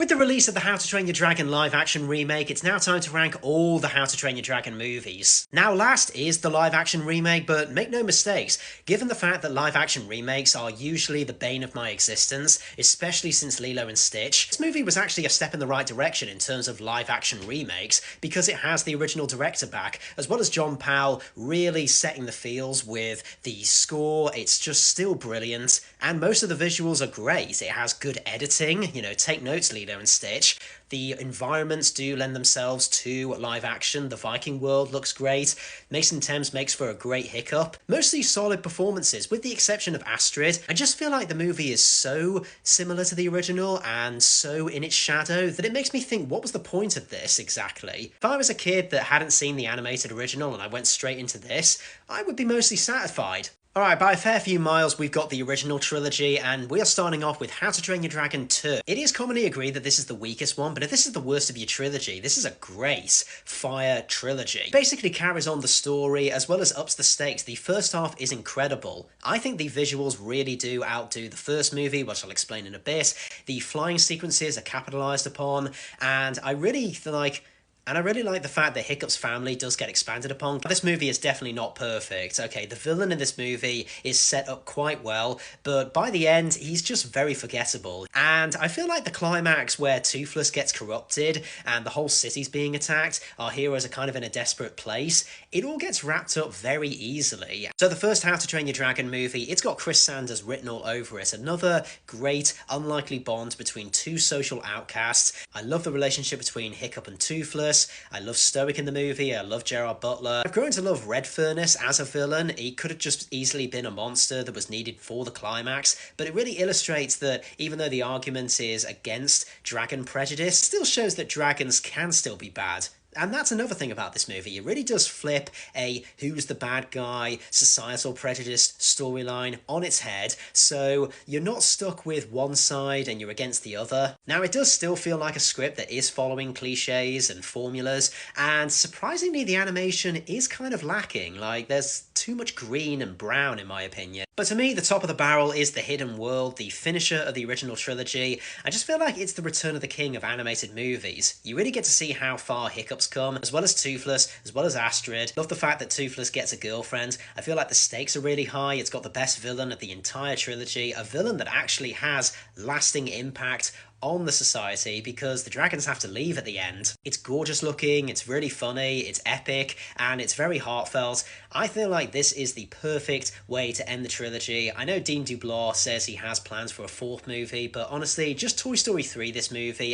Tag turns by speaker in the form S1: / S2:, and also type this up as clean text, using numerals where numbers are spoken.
S1: With the release of the How to Train Your Dragon live-action remake, it's now time to rank all the How to Train Your Dragon movies. Now last is the live-action remake, but make no mistakes, given the fact that live-action remakes are usually the bane of my existence, especially since Lilo and Stitch, this movie was actually a step in the right direction in terms of live-action remakes, because it has the original director back, as well as John Powell really setting the feels with the score. It's just still brilliant, and most of the visuals are great. It has good editing, take notes, Lilo and Stitch. The environments do lend themselves to live action. The Viking world looks great. Mason Thames makes for a great Hiccup. Mostly solid performances, with the exception of Astrid. I just feel like the movie is so similar to the original and so in its shadow that it makes me think, what was the point of this exactly? If I was a kid that hadn't seen the animated original and I went straight into this, I would be mostly satisfied. Alright, by a fair few miles we've got the original trilogy, and we are starting off with How to Train Your Dragon 2. It is commonly agreed that this is the weakest one, but if this is the worst of your trilogy, this is a great fire trilogy. It basically carries on the story as well as ups the stakes. The first half is incredible. I think the visuals really do outdo the first movie, which I'll explain in a bit. The flying sequences are capitalised upon, and I really like the fact that Hiccup's family does get expanded upon. This movie is definitely not perfect. Okay, the villain in this movie is set up quite well, but by the end, he's just very forgettable. And I feel like the climax where Toothless gets corrupted and the whole city's being attacked, our heroes are kind of in a desperate place, it all gets wrapped up very easily. So the first How to Train Your Dragon movie, it's got Chris Sanders written all over it. Another great, unlikely bond between two social outcasts. I love the relationship between Hiccup and Toothless. I love Stoic in the movie, I love Gerard Butler. I've grown to love Red Furnace as a villain. He could have just easily been a monster that was needed for the climax, but it really illustrates that even though the argument is against dragon prejudice, it still shows that dragons can still be bad. And that's another thing about this movie. It really does flip a who's the bad guy, societal prejudice storyline on its head, so you're not stuck with one side and you're against the other. Now, it does still feel like a script that is following cliches and formulas, and surprisingly the animation is kind of lacking. Like, there's too much green and brown in my opinion. But to me, the top of the barrel is The Hidden World, the finisher of the original trilogy. I just feel like it's the return of the king of animated movies. You really get to see how far Hiccup's come, as well as Toothless, as well as Astrid. Love the fact that Toothless gets a girlfriend. I feel like the stakes are really high. It's got the best villain of the entire trilogy, a villain that actually has lasting impact on the society because the dragons have to leave at the end. It's gorgeous looking, it's really funny, it's epic, and it's very heartfelt. I feel like this is the perfect way to end the trilogy. I know Dean DeBlois says he has plans for a fourth movie, but honestly, just Toy Story 3 this movie.